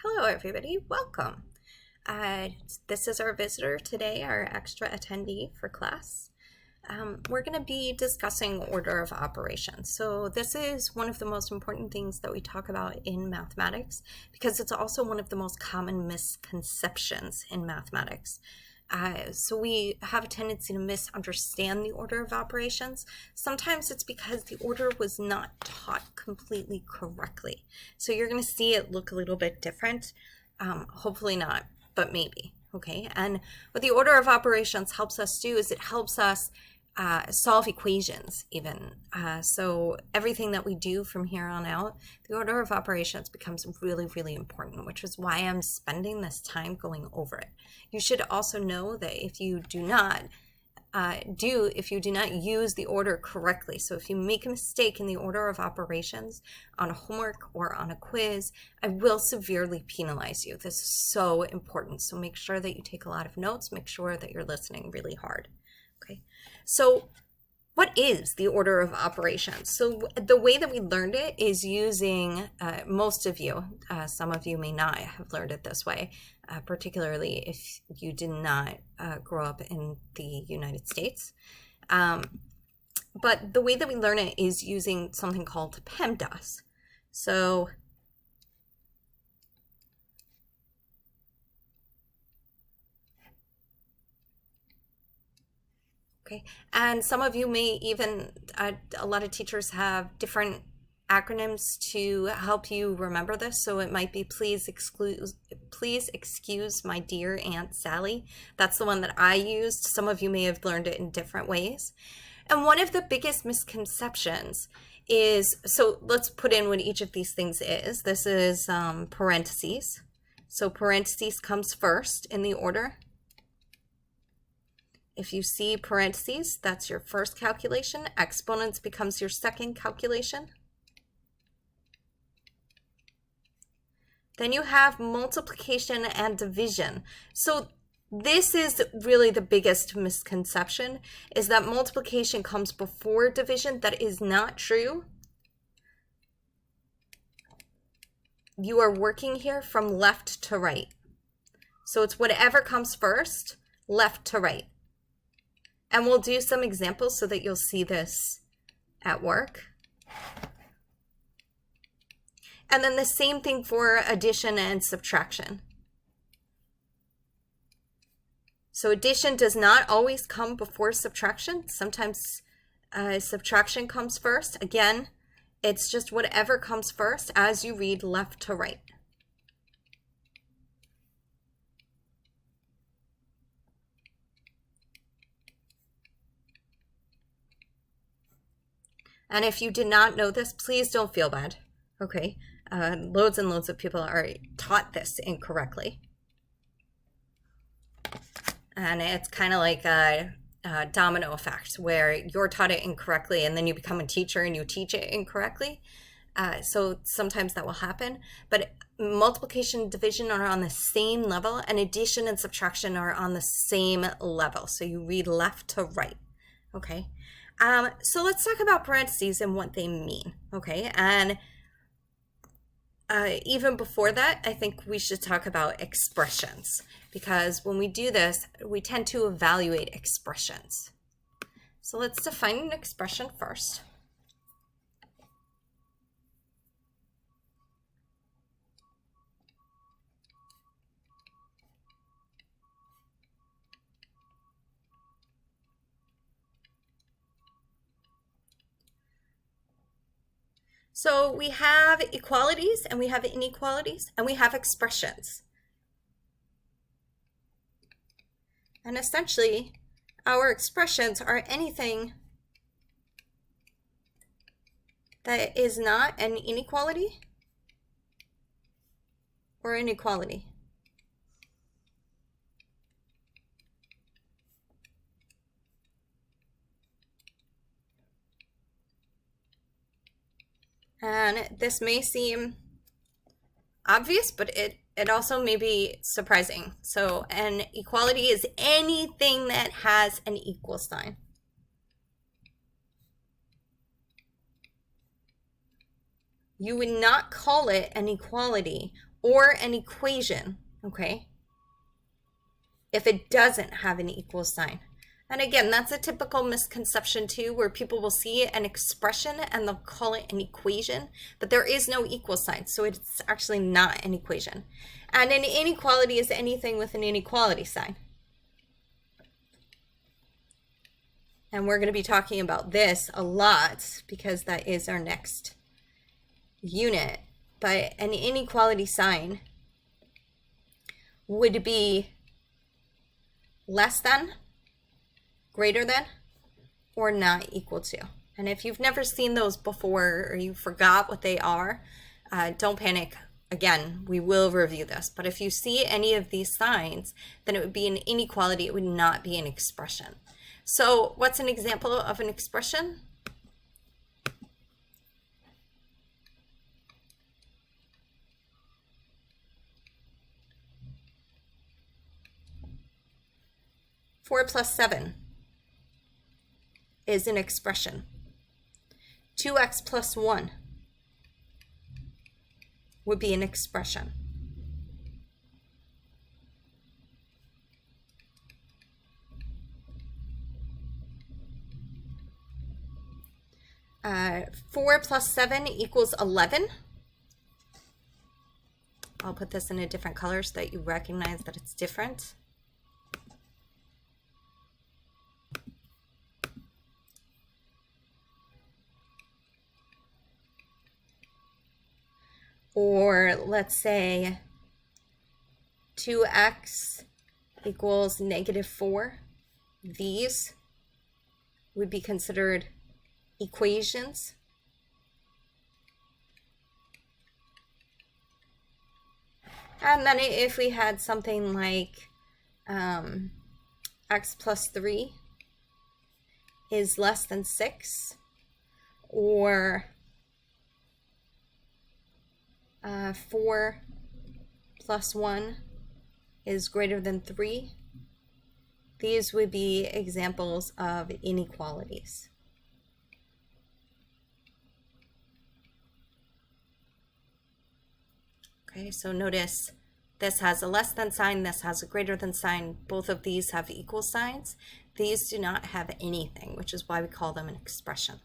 Hello everybody, welcome. This is our visitor today, our extra attendee for class. We're going to be discussing order of operations. So this is one of the most important things that we talk about in mathematics because it's also one of the most common misconceptions in mathematics. So we have a tendency to misunderstand the order of operations. Sometimes it's because the order was not taught completely correctly. So you're going to see it look a little bit different. Hopefully not, but maybe. Okay. And what the order of operations helps us do is it helps us solve equations even. So everything that we do from here on out, the order of operations becomes really, really important, which is why I'm spending this time going over it. You should also know that if you do not use the order correctly, so if you make a mistake in the order of operations on a homework or on a quiz, I will severely penalize you. This is so important. So make sure that you take a lot of notes, make sure that you're listening really hard. Okay, so what is the order of operations? So the way that we learned it is using, most of you, some of you may not have learned it this way, particularly if you did not grow up in the United States. But the way that we learn it is using something called PEMDAS. So okay, and some of you may even, a lot of teachers have different acronyms to help you remember this. So it might be please excuse my dear Aunt Sally. That's the one that I used. Some of you may have learned it in different ways. And one of the biggest misconceptions is, so let's put in what each of these things is. This is parentheses. So parentheses comes first in the order. If you see parentheses, that's your first calculation. Exponents becomes your second calculation. Then you have multiplication and division. So this is really the biggest misconception, is that multiplication comes before division. That is not true. You are working here from left to right. So it's whatever comes first, left to right. And we'll do some examples so that you'll see this at work. And then the same thing for addition and subtraction. So addition does not always come before subtraction. Sometimes subtraction comes first. Again, it's just whatever comes first as you read left to right. And if you did not know this, please don't feel bad, okay? Loads and loads of people are taught this incorrectly. And it's kind of like a domino effect where you're taught it incorrectly and then you become a teacher and you teach it incorrectly. So sometimes that will happen. But multiplication and division are on the same level, and addition and subtraction are on the same level. So you read left to right, okay? So let's talk about parentheses and what they mean, okay? And even before that, I think we should talk about expressions, because when we do this, we tend to evaluate expressions. So let's define an expression first. So we have equalities and we have inequalities and we have expressions. And essentially, our expressions are anything that is not an inequality or an equality. And this may seem obvious, but it also may be surprising. So an equality is anything that has an equal sign. You would not call it an equality or an equation, okay, if it doesn't have an equal sign. And again, that's a typical misconception too, where people will see an expression and they'll call it an equation, but there is no equal sign, so it's actually not an equation. And an inequality is anything with an inequality sign. And we're going to be talking about this a lot because that is our next unit. But an inequality sign would be less than, greater than, or not equal to. And if you've never seen those before or you forgot what they are, don't panic. Again, we will review this. But if you see any of these signs, then it would be an inequality. It would not be an expression. So what's an example of an expression? Four plus 7 is an expression. 2x plus 1 would be an expression. Uh, 4 plus 7 equals 11. I'll put this in a different color so that you recognize that it's different. Or let's say 2x equals -4. These would be considered equations. And then if we had something like x plus 3 is less than 6, or 4 plus 1 is greater than 3, these would be examples of inequalities. Okay, so notice this has a less than sign, this has a greater than sign. Both of these have equal signs. These do not have anything, which is why we call them an expression.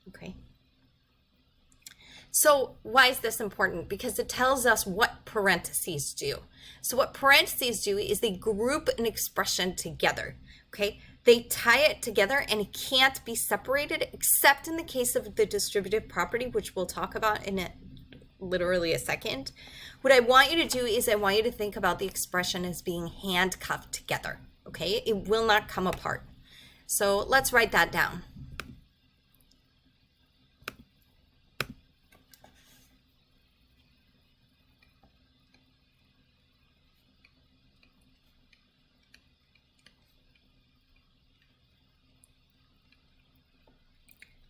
Okay. So why is this important? Because it tells us what parentheses do. So what parentheses do is they group an expression together. Okay. They tie it together and it can't be separated except in the case of the distributive property, which we'll talk about in literally a second. What I want you to do is I want you to think about the expression as being handcuffed together, okay? It will not come apart. So let's write that down.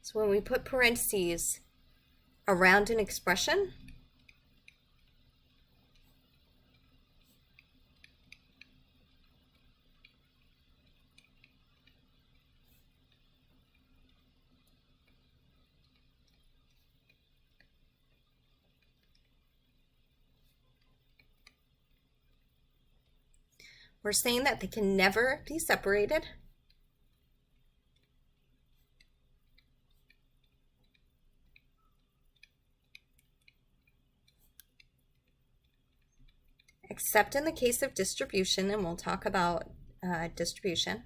So when we put parentheses around an expression, we're saying that they can never be separated. Except in the case of distribution, and we'll talk about distribution.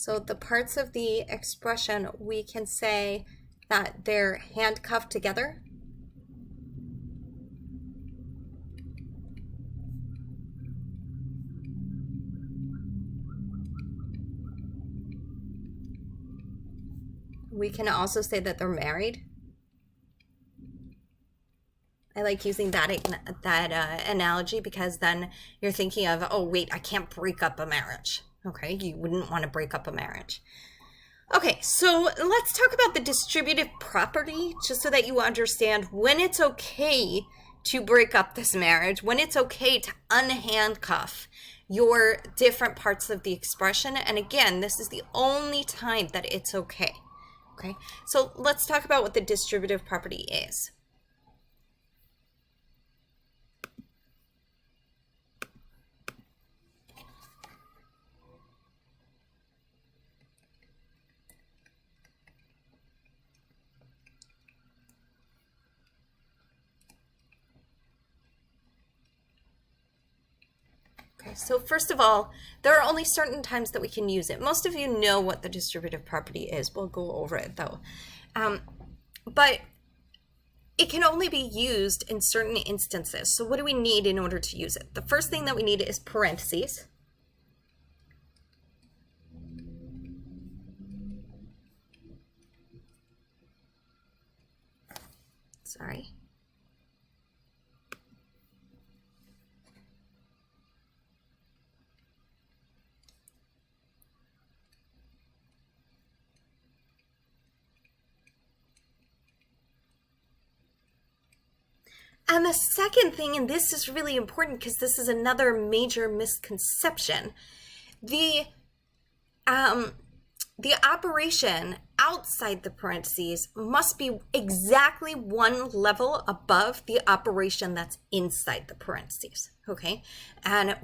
So the parts of the expression, we can say that they're handcuffed together. We can also say that they're married. I like using that analogy because then you're thinking of, oh wait, I can't break up a marriage. Okay, you wouldn't want to break up a marriage. Okay, so let's talk about the distributive property, just so that you understand when it's okay to break up this marriage, when it's okay to unhandcuff your different parts of the expression. And again, this is the only time that it's okay. Okay, so let's talk about what the distributive property is. Okay, so first of all, there are only certain times that we can use it. Most of you know what the distributive property is. We'll go over it though. But it can only be used in certain instances. So what do we need in order to use it? The first thing that we need is parentheses. Sorry. And the second thing, and this is really important because this is another major misconception, the operation outside the parentheses must be exactly one level above the operation that's inside the parentheses, okay? And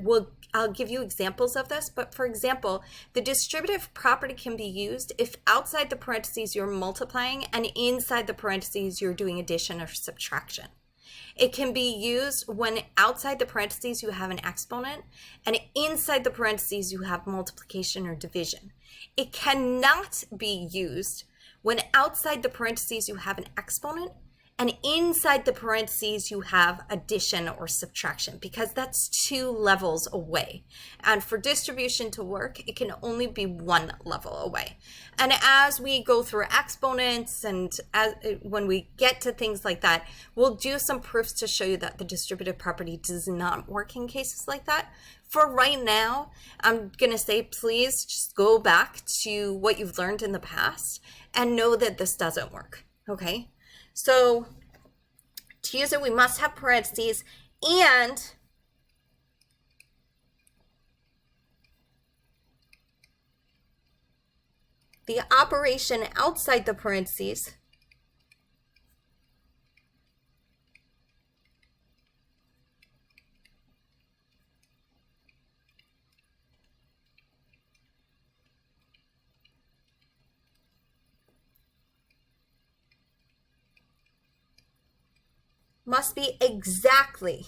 I'll give you examples of this, but for example, the distributive property can be used if outside the parentheses you're multiplying and inside the parentheses you're doing addition or subtraction. It can be used when outside the parentheses you have an exponent and inside the parentheses you have multiplication or division. It cannot be used when outside the parentheses you have an exponent and inside the parentheses you have addition or subtraction, because that's two levels away. And for distribution to work, it can only be one level away. And as we go through exponents and when we get to things like that, we'll do some proofs to show you that the distributive property does not work in cases like that. For right now, I'm going to say, please just go back to what you've learned in the past and know that this doesn't work, okay? So to use it, we must have parentheses, and the operation outside the parentheses must be exactly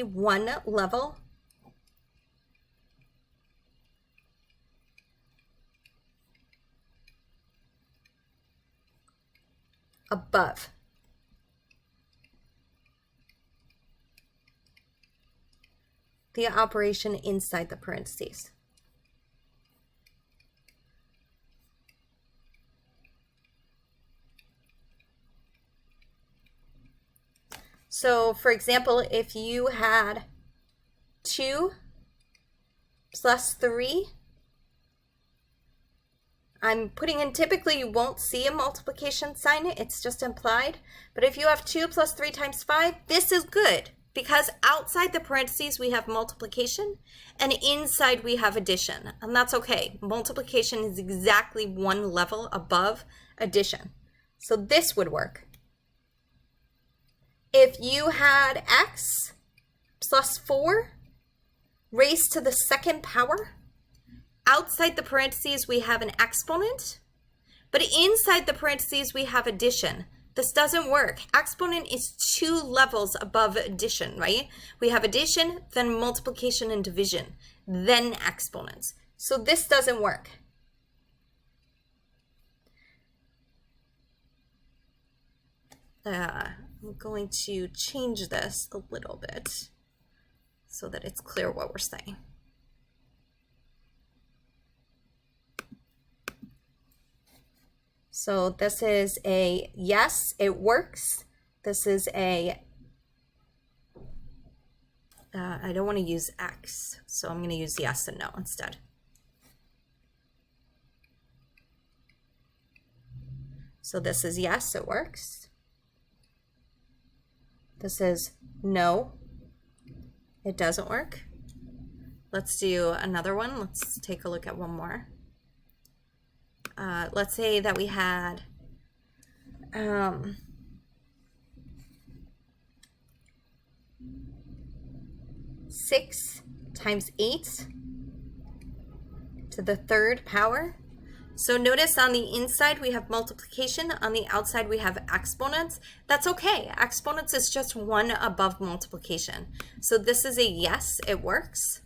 one level above the operation inside the parentheses. So for example, if you had 2 plus 3, I'm putting in, typically you won't see a multiplication sign, it's just implied. But if you have 2 plus 3 times 5, this is good because outside the parentheses we have multiplication and inside we have addition. And that's okay. Multiplication is exactly one level above addition. So this would work. If you had x plus 4 raised to the second power, outside the parentheses we have an exponent, but inside the parentheses we have addition. This doesn't work. Exponent is 2 levels above addition, right? We have addition, then multiplication and division, then exponents. So this doesn't work. I'm going to change this a little bit so that it's clear what we're saying. So this is a yes, it works. This is a, I don't want to use X, so I'm going to use yes and no instead. So this is yes, it works. This is no, it doesn't work. Let's do another one. Let's take a look at one more. Let's say that we had 6 times 8 to the third power. So notice on the inside we have multiplication, on the outside we have exponents. That's okay. Exponents is just one above multiplication. So this is a yes, it works.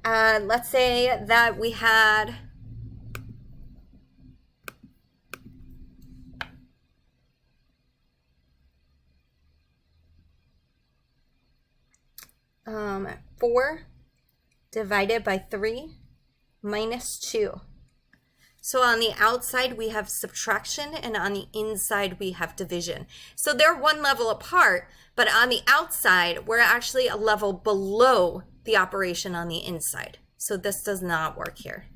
Let's say that we had four divided by 3 minus 2. So on the outside we have subtraction and on the inside we have division. So they're one level apart, but on the outside we're actually a level below the operation on the inside. So this does not work here.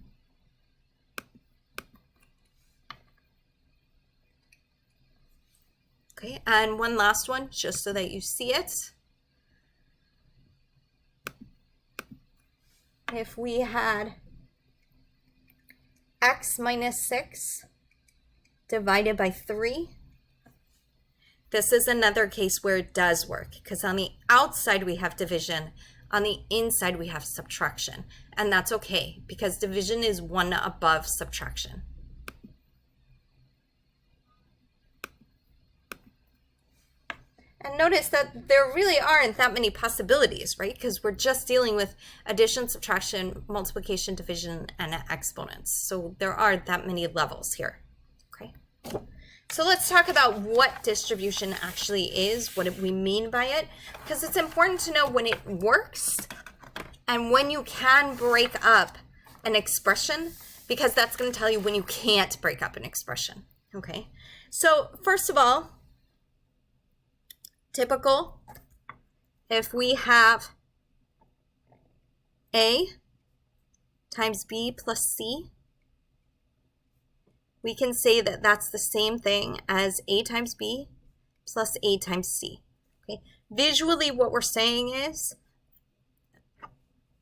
Okay, and one last one just so that you see it. If we had x minus 6 divided by 3, this is another case where it does work, because on the outside we have division, on the inside we have subtraction, and that's okay because division is one above subtraction. And notice that there really aren't that many possibilities, right? Because we're just dealing with addition, subtraction, multiplication, division, and exponents. So there aren't that many levels here, okay? So let's talk about what distribution actually is, what we mean by it, because it's important to know when it works and when you can break up an expression, because that's going to tell you when you can't break up an expression, okay? So first of all, typical, if we have A times B plus C, we can say that that's the same thing as A times B plus A times C. Okay. Visually, what we're saying is,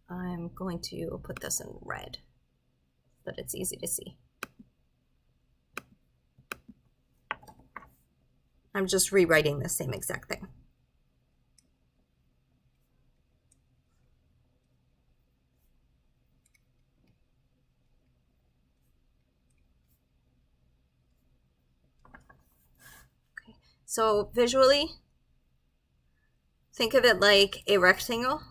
I'm going to put this in red so that it's easy to see. I'm just rewriting the same exact thing. Okay. So visually, think of it like a rectangle.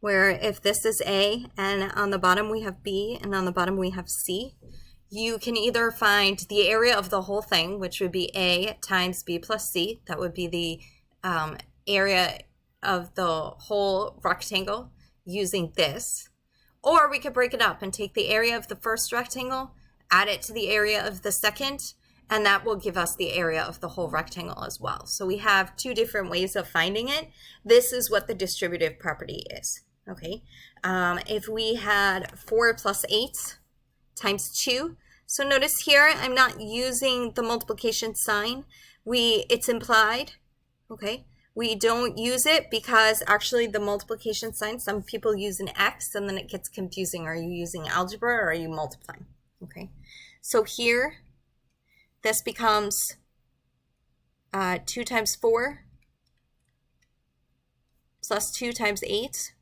Where if this is A and on the bottom we have B and on the bottom we have C, you can either find the area of the whole thing, which would be A times B plus C. That would be the area of the whole rectangle using this. Or we could break it up and take the area of the first rectangle, add it to the area of the second, and that will give us the area of the whole rectangle as well. So we have two different ways of finding it. This is what the distributive property is. Okay, if we had 4 plus 8 times 2, so notice here I'm not using the multiplication sign. It's implied, okay? We don't use it because actually the multiplication sign, some people use an X and then it gets confusing. Are you using algebra or are you multiplying? Okay, so here this becomes 2 times 4 plus 2 times 8.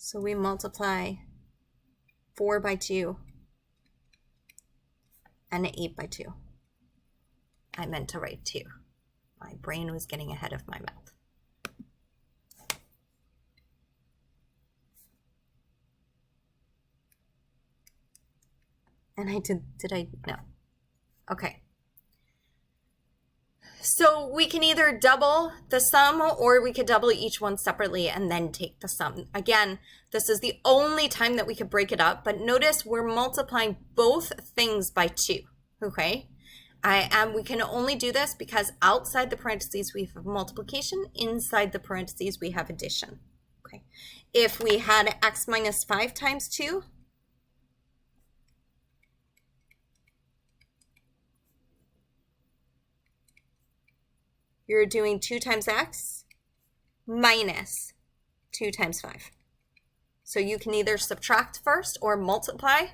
So we multiply 4 by 2 and 8 by 2. I meant to write 2. My brain was getting ahead of my mouth. And I did I? No. Okay. So we can either double the sum or we could double each one separately and then take the sum. Again, this is the only time that we could break it up, but notice we're multiplying both things by 2, okay? And we can only do this because outside the parentheses we have multiplication, inside the parentheses we have addition, okay? If we had x minus 5 times 2, you're doing 2 times x minus 2 times 5. So you can either subtract first or multiply.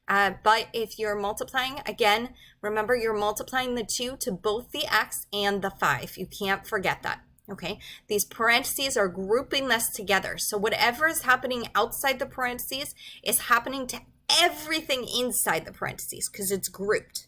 But if you're multiplying, again, remember you're multiplying the 2 to both the x and the 5. You can't forget that, okay? These parentheses are grouping this together. So whatever is happening outside the parentheses is happening to everything inside the parentheses because it's grouped.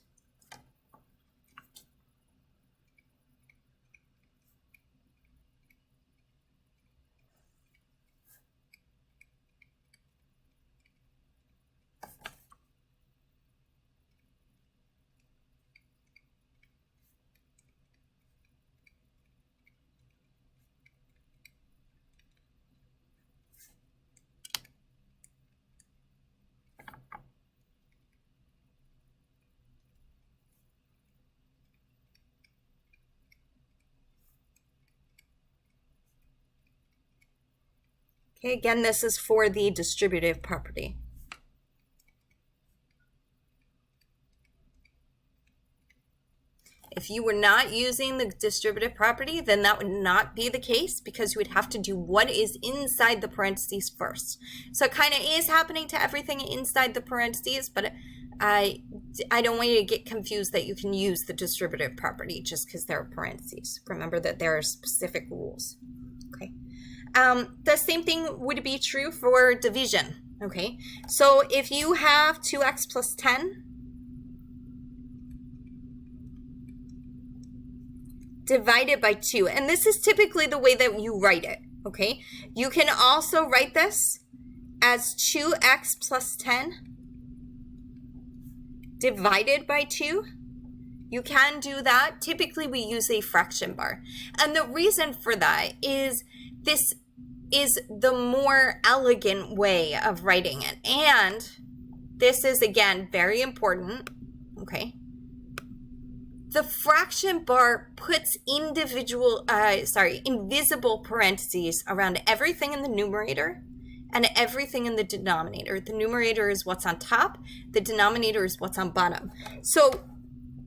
Okay, again, this is for the distributive property. If you were not using the distributive property, then that would not be the case because you would have to do what is inside the parentheses first. So it kind of is happening to everything inside the parentheses, but I don't want you to get confused that you can use the distributive property just because there are parentheses. Remember that there are specific rules. Okay. The same thing would be true for division. Okay. So if you have 2x plus 10 divided by 2, and this is typically the way that you write it, okay? You can also write this as 2x plus 10 divided by 2. You can do that. Typically, we use a fraction bar. And the reason for that is this is the more elegant way of writing it. And this is, again, very important, okay? The fraction bar puts invisible parentheses around everything in the numerator and everything in the denominator. The numerator is what's on top. The denominator is what's on bottom. So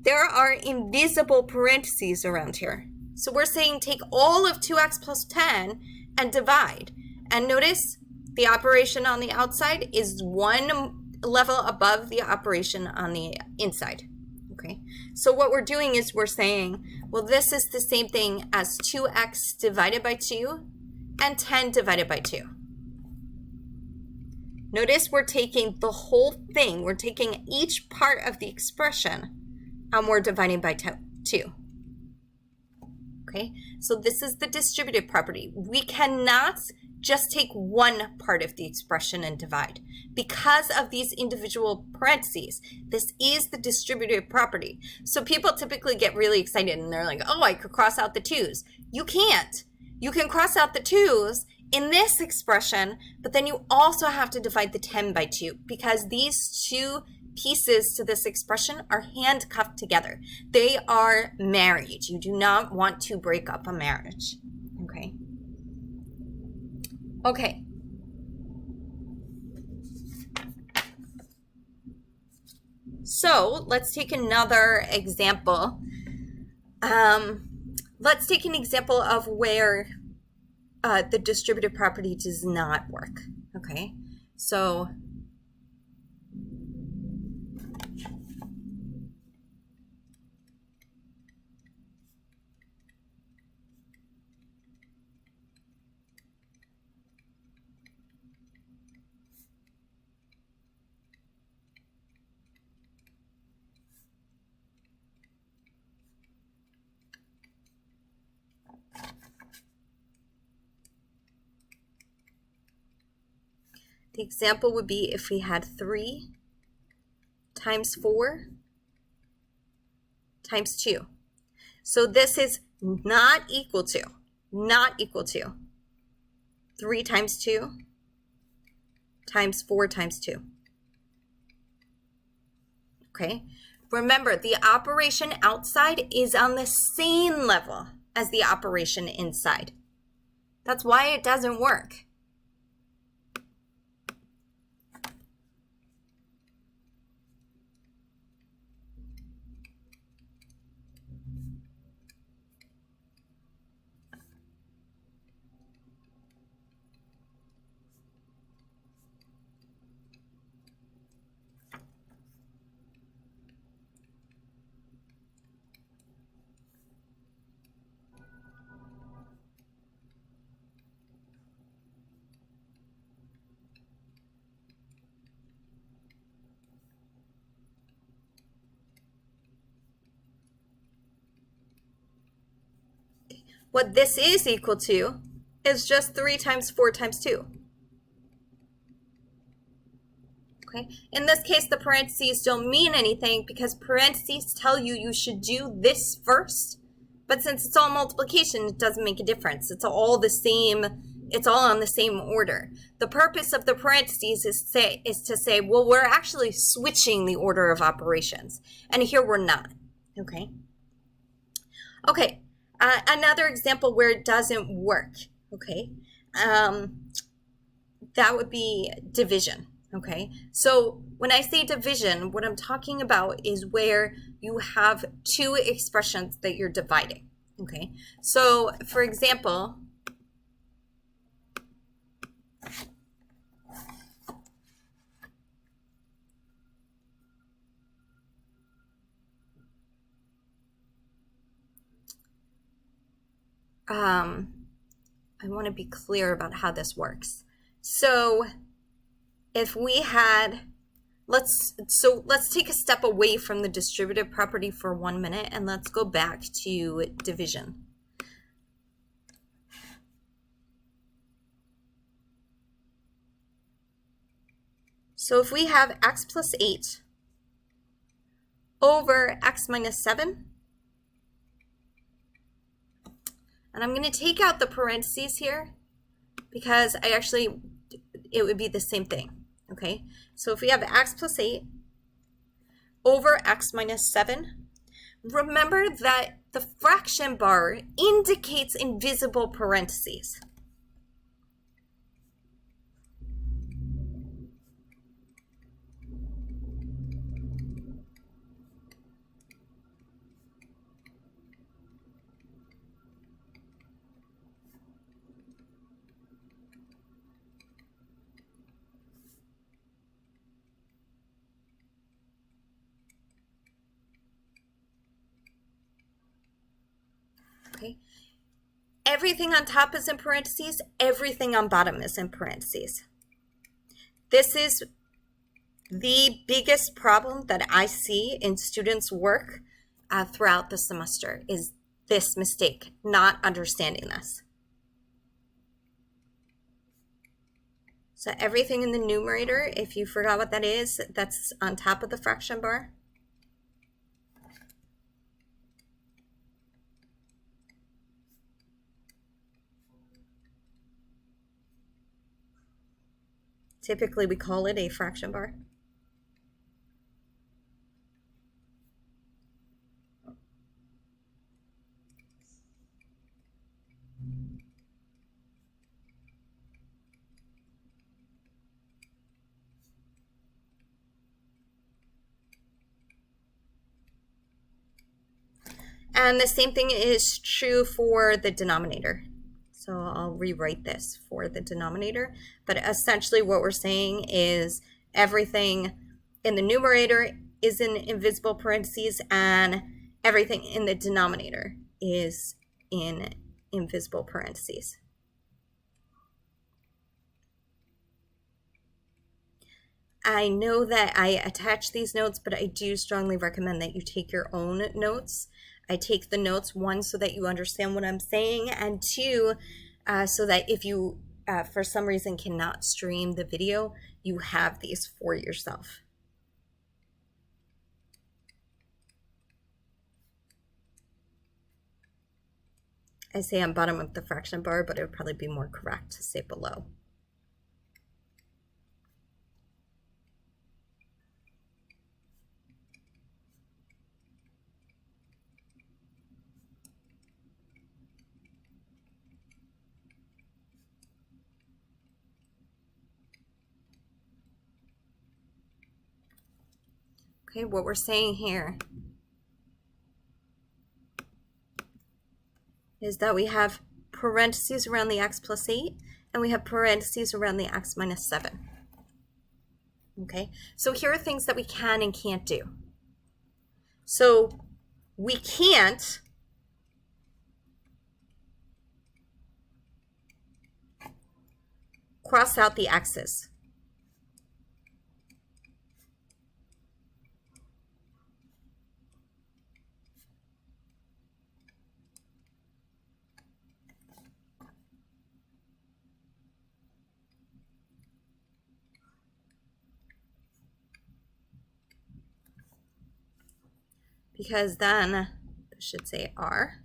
there are invisible parentheses around here. So we're saying take all of 2x plus 10 and divide. And notice the operation on the outside is one level above the operation on the inside. Okay, so what we're doing is we're saying, well, this is the same thing as 2x divided by 2 and 10 divided by 2. Notice we're taking the whole thing. We're taking each part of the expression and we're dividing by 2. Okay, so this is the distributive property. We cannot just take one part of the expression and divide. Because of these individual parentheses, this is the distributive property. So people typically get really excited and they're like, oh, I could cross out the 2's. You can't. You can cross out the 2's in this expression, but then you also have to divide the 10 by 2 because these two pieces to this expression are handcuffed together. They are married. You do not want to break up a marriage. Okay. Okay. So let's take another example. Let's take an example of where the distributive property does not work. Okay. So the example would be if we had 3 times 4 times 2. So this is not equal to 3 times 2 times 4 times 2. Okay, remember the operation outside is on the same level as the operation inside. That's why it doesn't work. What this is equal to is just 3 times 4 times 2. Okay, in this case, the parentheses don't mean anything because parentheses tell you you should do this first. But since it's all multiplication, it doesn't make a difference. It's all the same. It's all on the same order. The purpose of the parentheses is to say, well, we're actually switching the order of operations. And here we're not. Okay. Okay. Another example where it doesn't work. Okay. That would be division. Okay, so when I say division, what I'm talking about is where you have two expressions that you're dividing. Okay, so for example, I want to be clear about how this works. So if we had, let's take a step away from the distributive property for 1 minute and let's go back to division. So if we have x plus 8 over x minus 7, and I'm going to take out the parentheses here because it would be the same thing. Okay, so if we have x plus 8 over x minus 7, remember that the fraction bar indicates invisible parentheses. Okay. Everything on top is in parentheses, everything on bottom is in parentheses. This is the biggest problem that I see in students' work throughout the semester is this mistake, not understanding this. So everything in the numerator, if you forgot what that is, that's on top of the fraction bar. Typically, we call it a fraction bar. And the same thing is true for the denominator. So I'll rewrite this for the denominator. But essentially what we're saying is everything in the numerator is in invisible parentheses and everything in the denominator is in invisible parentheses. I know that I attach these notes, but I do strongly recommend that you take your own notes. I take the notes, one, so that you understand what I'm saying, and two, so that if you, for some reason, cannot stream the video, you have these for yourself. I say on bottom of the fraction bar, but it would probably be more correct to say below. Okay, what we're saying here is that we have parentheses around the x plus 8, and we have parentheses around the x minus 7. Okay, so here are things that we can and can't do. So we can't cross out the x's. Because then this should say R.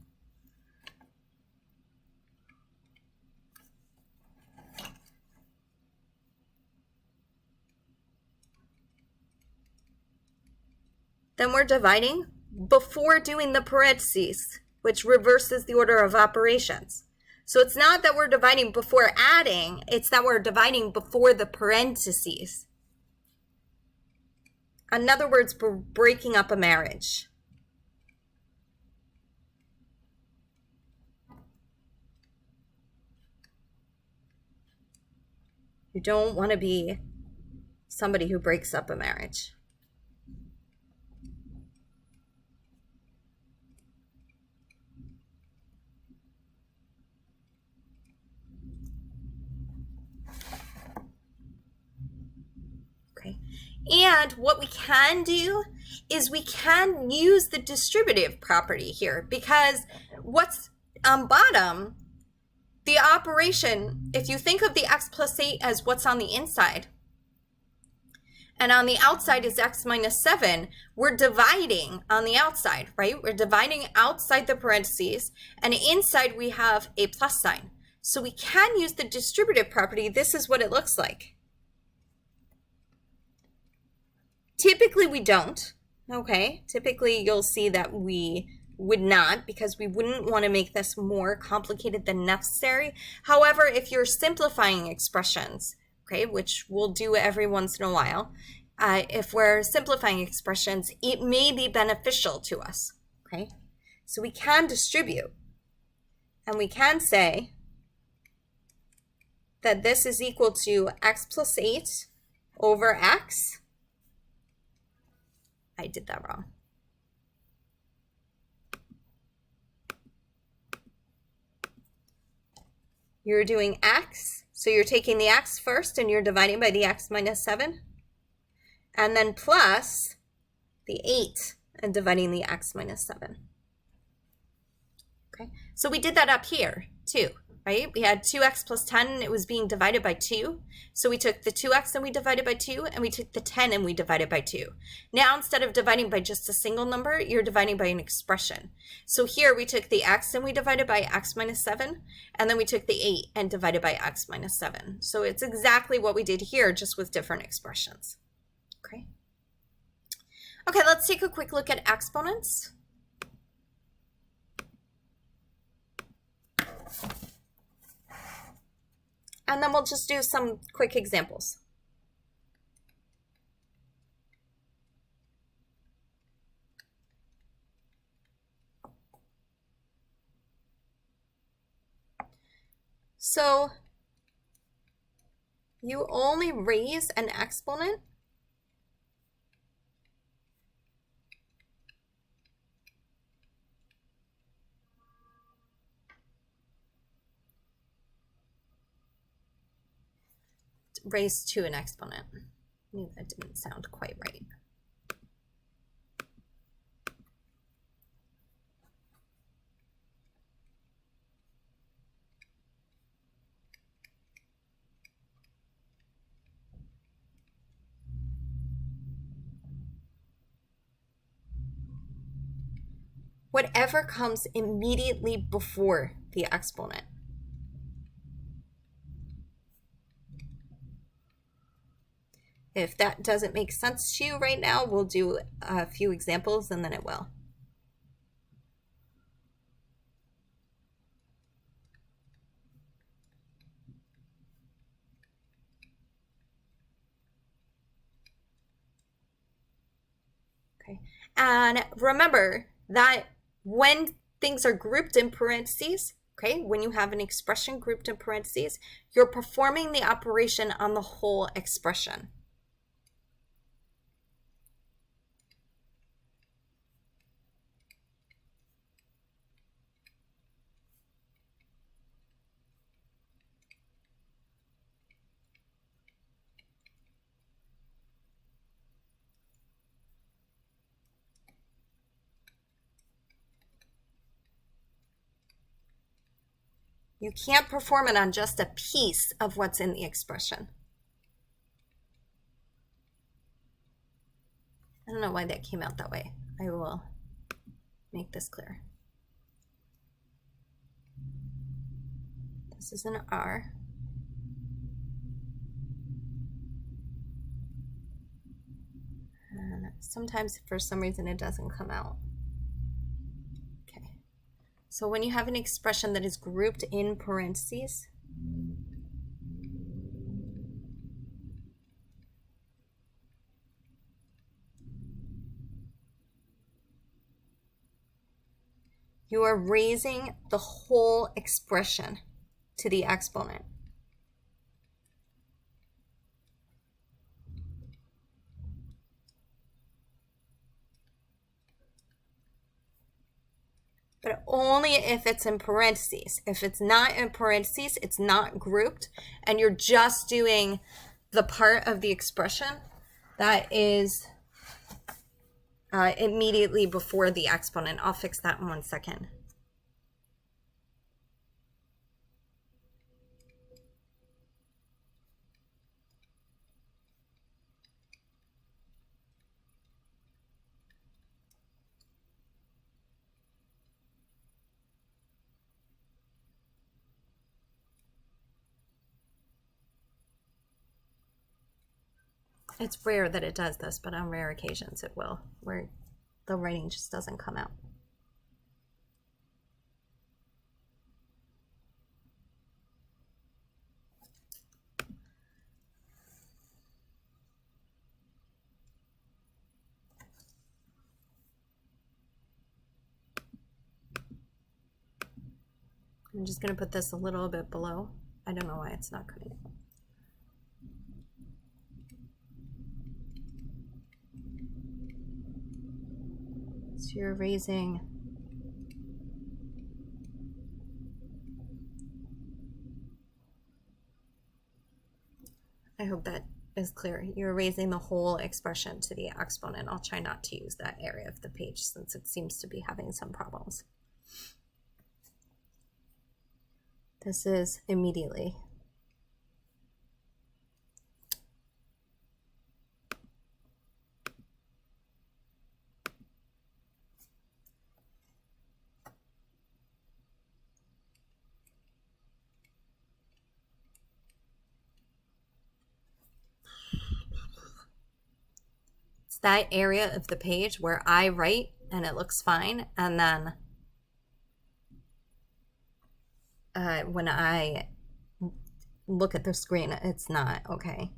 Then we're dividing before doing the parentheses, which reverses the order of operations. So it's not that we're dividing before adding, it's that we're dividing before the parentheses. In other words, we're breaking up a marriage. You don't want to be somebody who breaks up a marriage. Okay. And what we can do is we can use the distributive property here, because what's on bottom, the operation, if you think of the x plus 8 as what's on the inside, and on the outside is x minus 7, we're dividing on the outside, right? We're dividing outside the parentheses, and inside we have a plus sign. So we can use the distributive property. This is what it looks like. Typically we don't, okay? Typically you'll see that we would not, because we wouldn't want to make this more complicated than necessary. However, if you're simplifying expressions, okay, which we'll do every once in a while, if we're simplifying expressions, it may be beneficial to us, okay? So we can distribute, and we can say that this is equal to x plus 8 over x. I did that wrong. You're doing x, so you're taking the x first and you're dividing by the x minus 7, and then plus the 8 and dividing the x minus 7. Okay, so we did that up here too, right? We had 2x plus 10, and it was being divided by 2. So we took the 2x and we divided by 2, and we took the 10 and we divided by 2. Now, instead of dividing by just a single number, you're dividing by an expression. So here we took the x and we divided by x minus 7, and then we took the 8 and divided by x minus 7. So it's exactly what we did here, just with different expressions. Okay. Okay, let's take a quick look at exponents. And then we'll just do some quick examples. So you only raise an exponent raised to an exponent. That didn't sound quite right. Whatever comes immediately before the exponent. If that doesn't make sense to you right now, we'll do a few examples and then it will. Okay, and remember that when things are grouped in parentheses, okay, when you have an expression grouped in parentheses, you're performing the operation on the whole expression. You can't perform it on just a piece of what's in the expression. I don't know why that came out that way. I will make this clear. This is an R. And sometimes for some reason it doesn't come out. Okay. So when you have an expression that is grouped in parentheses, you are raising the whole expression to the exponent. But only if it's in parentheses. If it's not in parentheses, it's not grouped, and you're just doing the part of the expression that is immediately before the exponent. I'll fix that in 1 second. It's rare that it does this, but on rare occasions it will, where the writing just doesn't come out. I'm just going to put this a little bit below. I don't know why it's not coming out. So you're raising I hope that is clear. You're raising the whole expression to the exponent. I'll try not to use that area of the page since it seems to be having some problems. This is immediately. It's that area of the page where I write and it looks fine, and then when I look at the screen, it's not okay.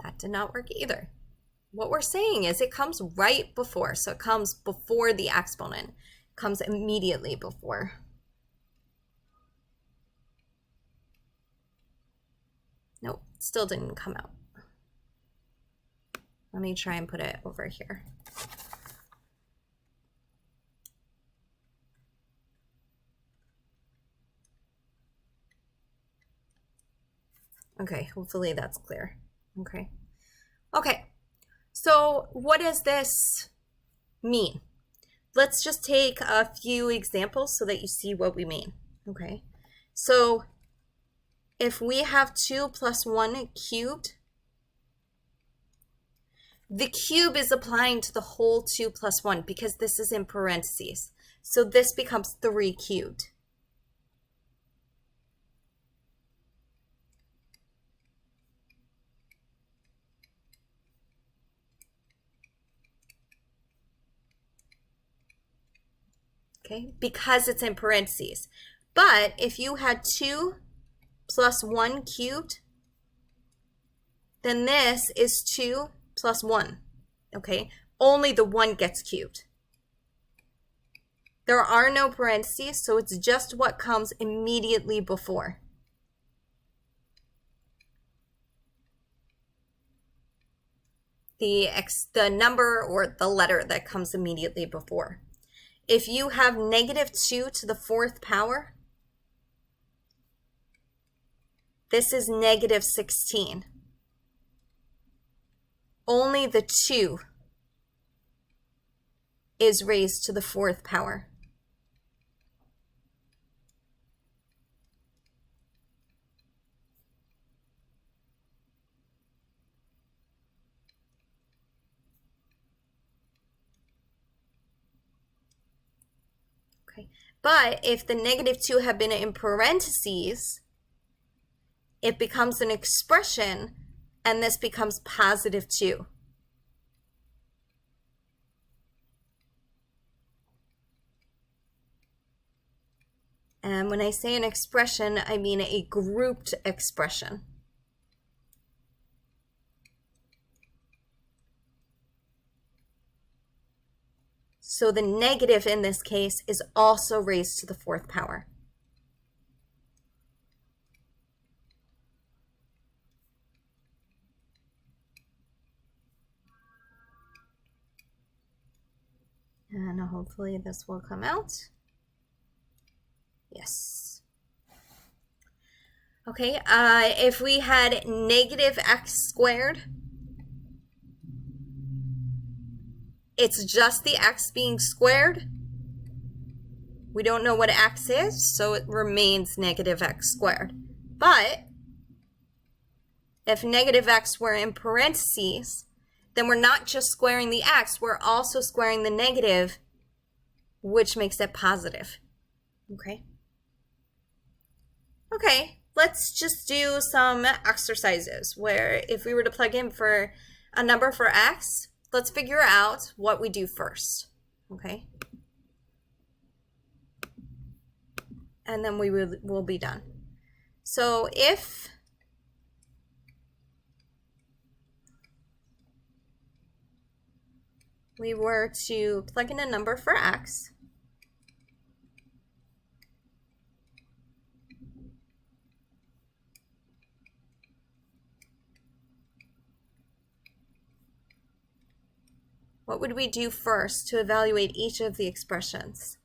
That did not work either. What we're saying is it comes right before, so it comes before the exponent, it comes immediately before. Nope, still didn't come out. Let me try and put it over here. Okay, hopefully that's clear. Okay. Okay, so what does this mean? Let's just take a few examples so that you see what we mean. Okay, so if we have 2 plus 1 cubed, the cube is applying to the whole 2 plus 1 because this is in parentheses. So this becomes 3 cubed. Okay, because it's in parentheses. But if you had 2 plus 1 cubed, then this is 2 plus 1. Okay, only the 1 gets cubed. There are no parentheses, so it's just what comes immediately before. The number or the letter that comes immediately before. If you have negative 2 to the 4th power, this is negative 16. Only the 2 is raised to the 4th power. Okay, but if the negative 2 had been in parentheses, it becomes an expression, and this becomes positive 2. And when I say an expression, I mean a grouped expression. So the negative in this case is also raised to the 4th power. And hopefully this will come out. Yes. Okay, if we had negative x squared, it's just the x being squared. We don't know what x is, so it remains negative x squared. But if negative x were in parentheses, then we're not just squaring the x, we're also squaring the negative, which makes it positive. Okay? Okay, let's just do some exercises where if we were to plug in for a number for x, let's figure out what we do first. Okay? And then we'll be done. So if we were to plug in a number for x, what would we do first to evaluate each of the expressions?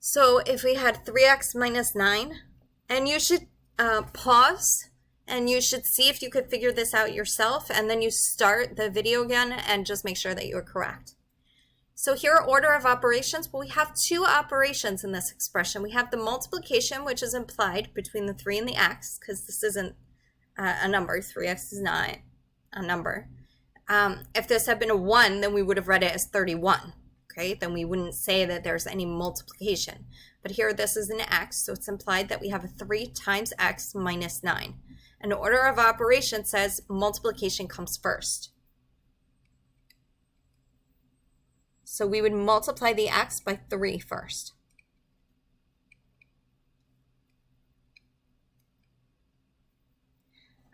So if we had 3x minus 9, and you should pause, and you should see if you could figure this out yourself, and then you start the video again and just make sure that you are correct. So here are order of operations. Well, we have 2 operations in this expression. We have the multiplication, which is implied between the 3 and the x, because this isn't a number. 3x is not a number. If this had been a 1, then we would have read it as 31. Okay, then we wouldn't say that there's any multiplication. But here this is an x, so it's implied that we have a 3 times x minus 9. An order of operation says multiplication comes first. So we would multiply the x by 3 first.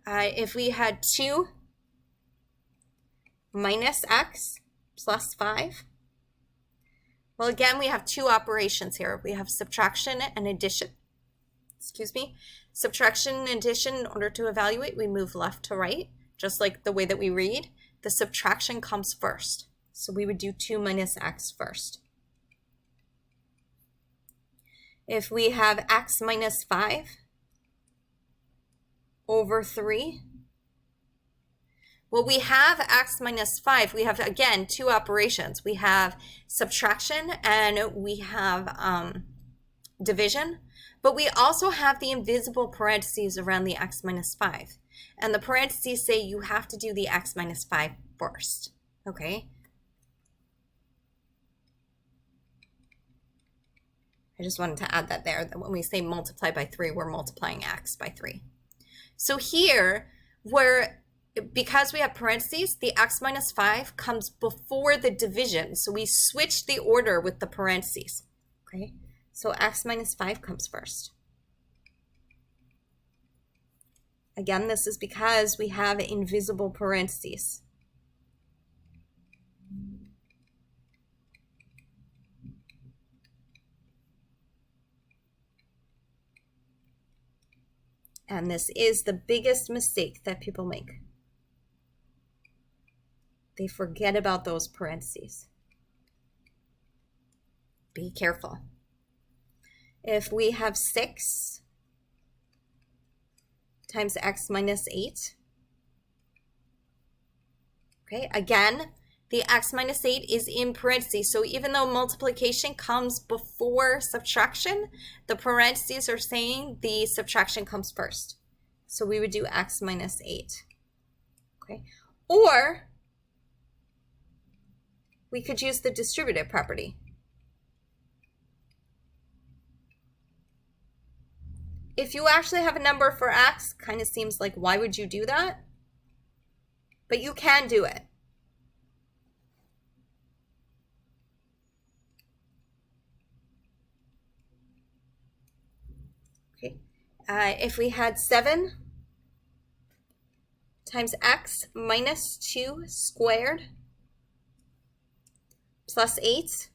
If we had 2 minus x plus 5, well, again, we have 2 operations here. We have subtraction and addition. Excuse me. Subtraction and addition, in order to evaluate, we move left to right, just like the way that we read. The subtraction comes first. So we would do 2 minus x first. If we have x minus 5, over 3. Well, we have x minus 5. We have, again, two operations. We have subtraction and we have division, but we also have the invisible parentheses around the x minus 5. And the parentheses say you have to do the x minus 5 first, okay? I just wanted to add that there, that when we say multiply by 3, we're multiplying x by 3. So here, because we have parentheses, the x minus 5 comes before the division. So we switch the order with the parentheses, okay? So x minus 5 comes first. Again, this is because we have invisible parentheses. And this is the biggest mistake that people make. They forget about those parentheses. Be careful. If we have 6 times x minus 8, okay, again, the x minus 8 is in parentheses. So even though multiplication comes before subtraction, the parentheses are saying the subtraction comes first. So we would do x minus 8. Okay, or we could use the distributive property. If you actually have a number for x, kind of seems like, why would you do that? But you can do it. Okay, if we had 7 times x minus 2 squared plus 8.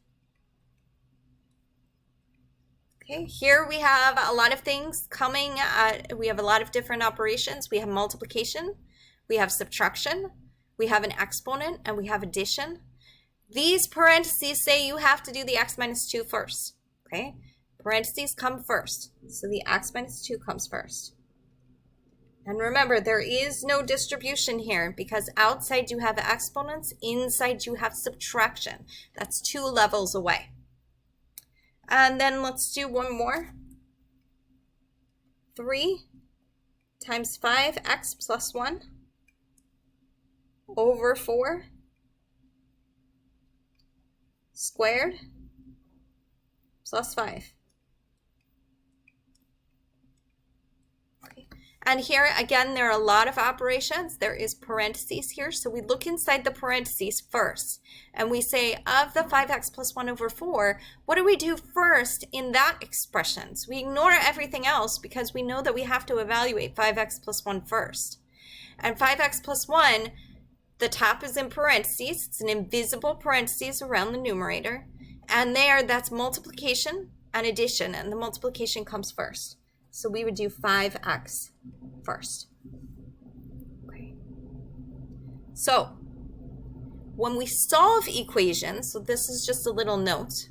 Okay, here we have a lot of things coming. We have a lot of different operations. We have multiplication, we have subtraction, we have an exponent, and we have addition. These parentheses say you have to do the x minus 2 first. Okay, parentheses come first. So the x minus 2 comes first. And remember, there is no distribution here because outside you have exponents, inside you have subtraction. That's 2 levels away. And then let's do one more. 3 times 5x plus 1 over 4 squared plus 5. Okay. And here again, there are a lot of operations. There is parentheses here. So we look inside the parentheses first and we say of the 5x plus 1 over 4, what do we do first in that expression? So we ignore everything else because we know that we have to evaluate 5x plus 1 first. And 5x plus 1, the top is in parentheses. It's an invisible parentheses around the numerator. And there, that's multiplication and addition, and the multiplication comes first. So we would do 5x first. Okay. So when we solve equations, so this is just a little note,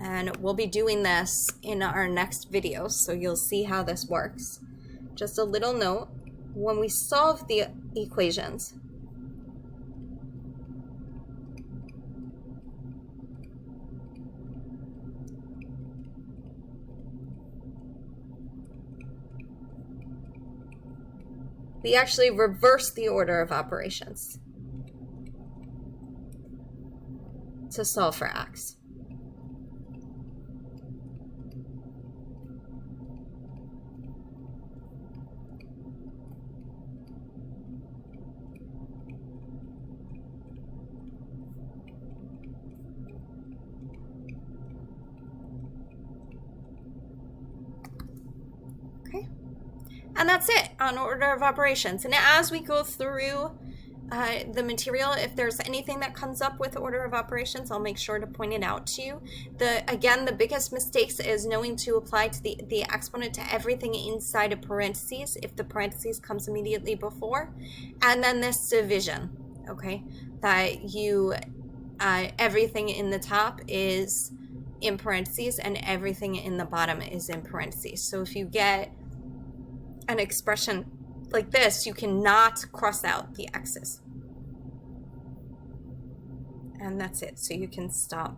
and we'll be doing this in our next video, so you'll see how this works. Just a little note, when we solve the equations, we actually reverse the order of operations to solve for x. Okay. And that's it on order of operations. And as we go through the material, if there's anything that comes up with order of operations, I'll make sure to point it out to you. Again, the biggest mistakes is knowing to apply to the exponent to everything inside of parentheses if the parentheses comes immediately before. And then this division, okay, that everything in the top is in parentheses and everything in the bottom is in parentheses. So if you get an expression like this, you cannot cross out the x's. And that's it. So you can stop